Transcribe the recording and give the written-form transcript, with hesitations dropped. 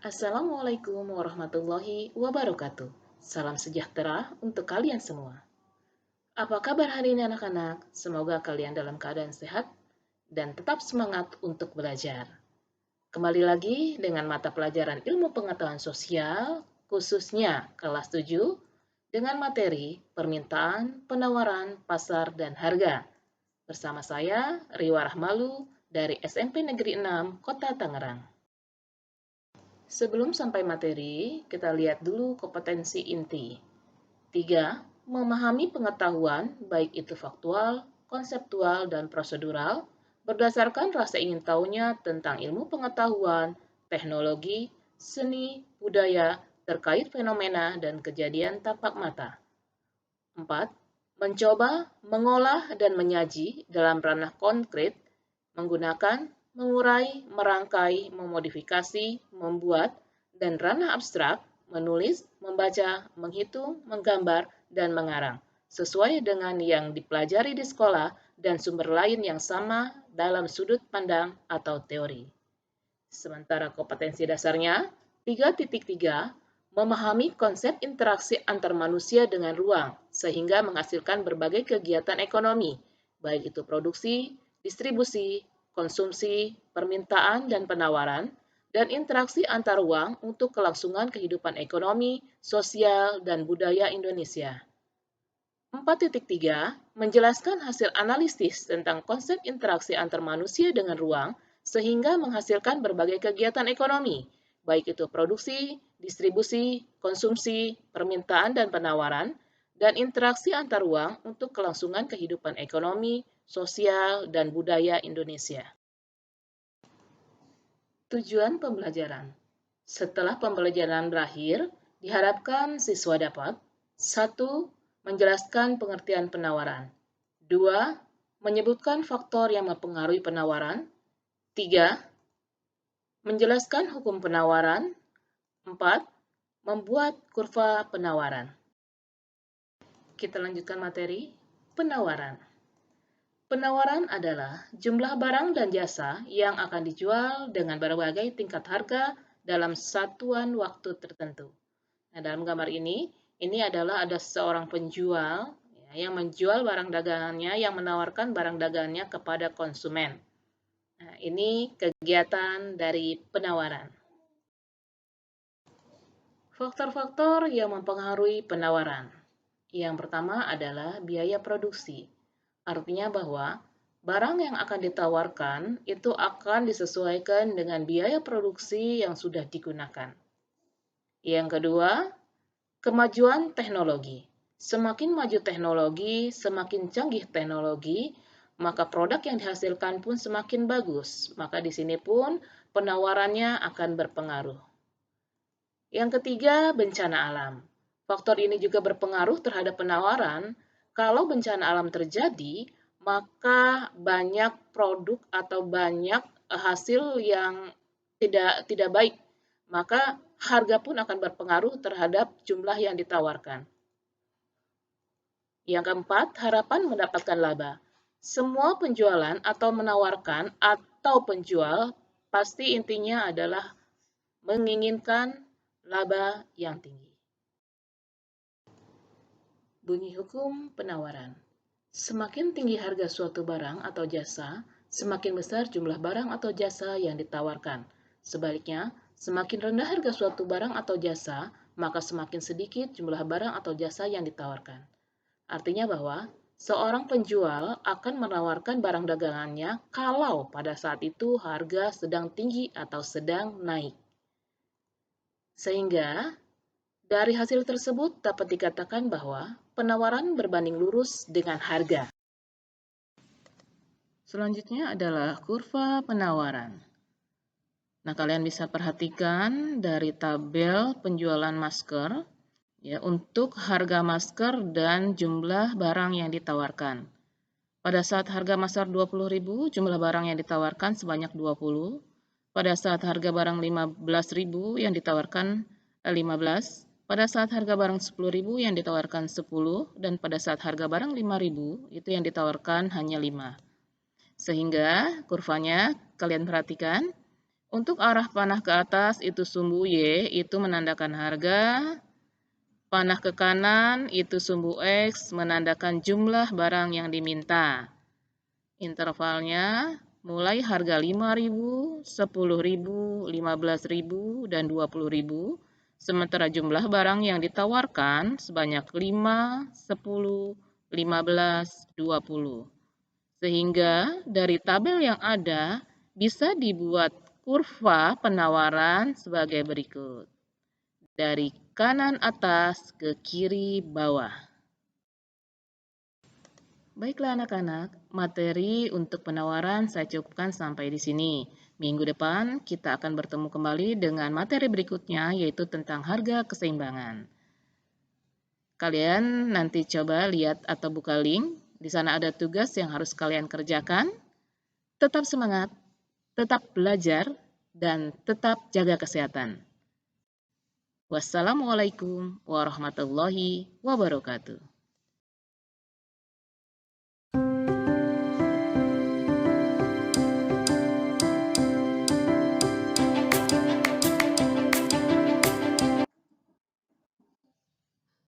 Assalamualaikum warahmatullahi wabarakatuh. Salam sejahtera untuk kalian semua. Apa kabar hari ini anak-anak? Semoga kalian dalam keadaan sehat dan tetap semangat untuk belajar. Kembali lagi dengan mata pelajaran ilmu pengetahuan sosial, khususnya kelas 7, dengan materi permintaan, penawaran, pasar, dan harga. Bersama saya, Riwa Rahmalu, dari SMP Negeri 6, Kota Tangerang. Sebelum sampai materi, kita lihat dulu kompetensi inti. 3. Memahami pengetahuan, baik itu faktual, konseptual, dan prosedural, berdasarkan rasa ingin tahunya tentang ilmu pengetahuan, teknologi, seni, budaya, terkait fenomena dan kejadian tampak mata. 4. Mencoba, mengolah, dan menyaji dalam ranah konkret, menggunakan, mengurai, merangkai, memodifikasi, membuat, dan ranah abstrak, menulis, membaca, menghitung, menggambar, dan mengarang, sesuai dengan yang dipelajari di sekolah dan sumber lain yang sama dalam sudut pandang atau teori. Sementara kompetensi dasarnya, 3.3, memahami konsep interaksi antar manusia dengan ruang, sehingga menghasilkan berbagai kegiatan ekonomi, baik itu produksi, distribusi, konsumsi, permintaan dan penawaran, dan interaksi antar ruang untuk kelangsungan kehidupan ekonomi, sosial, dan budaya Indonesia. 4.3 menjelaskan hasil analisis tentang konsep interaksi antar manusia dengan ruang sehingga menghasilkan berbagai kegiatan ekonomi, baik itu produksi, distribusi, konsumsi, permintaan dan penawaran, dan interaksi antar ruang untuk kelangsungan kehidupan ekonomi, sosial, dan budaya Indonesia. Tujuan pembelajaran. Setelah pembelajaran berakhir, diharapkan siswa dapat 1. Menjelaskan pengertian penawaran. 2. Menyebutkan faktor yang mempengaruhi penawaran. 3. Menjelaskan hukum penawaran. 4. Membuat kurva penawaran. Kita lanjutkan materi penawaran. Penawaran adalah jumlah barang dan jasa yang akan dijual dengan berbagai tingkat harga dalam satuan waktu tertentu. Nah, dalam gambar ini adalah ada seorang penjual yang menjual barang dagangannya, yang menawarkan barang dagangannya kepada konsumen. Nah, ini kegiatan dari penawaran. Faktor-faktor yang mempengaruhi penawaran. Yang pertama adalah biaya produksi. Artinya bahwa barang yang akan ditawarkan itu akan disesuaikan dengan biaya produksi yang sudah digunakan. Yang kedua, kemajuan teknologi. Semakin maju teknologi, semakin canggih teknologi, maka produk yang dihasilkan pun semakin bagus. Maka di sini pun penawarannya akan berpengaruh. Yang ketiga, bencana alam. Faktor ini juga berpengaruh terhadap penawaran. Kalau bencana alam terjadi, maka banyak produk atau banyak hasil yang tidak baik. Maka harga pun akan berpengaruh terhadap jumlah yang ditawarkan. Yang keempat, harapan mendapatkan laba. Semua penjualan atau menawarkan atau penjual pasti intinya adalah menginginkan laba yang tinggi. Bunyi hukum penawaran. Semakin tinggi harga suatu barang atau jasa, semakin besar jumlah barang atau jasa yang ditawarkan. Sebaliknya, semakin rendah harga suatu barang atau jasa, maka semakin sedikit jumlah barang atau jasa yang ditawarkan. Artinya bahwa seorang penjual akan menawarkan barang dagangannya kalau pada saat itu harga sedang tinggi atau sedang naik. Sehingga dari hasil tersebut dapat dikatakan bahwa penawaran berbanding lurus dengan harga. Selanjutnya adalah kurva penawaran. Nah, kalian bisa perhatikan dari tabel penjualan masker ya, untuk harga masker dan jumlah barang yang ditawarkan. Pada saat harga masker 20.000, jumlah barang yang ditawarkan sebanyak 20. Pada saat harga barang 15.000 yang ditawarkan 15. Pada saat harga barang 10.000 yang ditawarkan 10, dan pada saat harga barang 5.000 itu yang ditawarkan hanya 5. Sehingga kurvanya kalian perhatikan, Untuk arah panah ke atas itu sumbu Y, itu menandakan harga. Panah ke kanan itu sumbu X, menandakan jumlah barang yang diminta. Intervalnya mulai harga 5.000, 10.000, 15.000, dan 20.000. Sementara jumlah barang yang ditawarkan sebanyak 5, 10, 15, 20. Sehingga dari tabel yang ada bisa dibuat kurva penawaran sebagai berikut. Dari kanan atas ke kiri bawah. Baiklah anak-anak, materi untuk penawaran saya cukupkan sampai di sini. Minggu depan kita akan bertemu kembali dengan materi berikutnya yaitu tentang harga keseimbangan. Kalian nanti coba lihat atau buka link, di sana ada tugas yang harus kalian kerjakan. Tetap semangat, tetap belajar, dan tetap jaga kesehatan. Wassalamualaikum warahmatullahi wabarakatuh.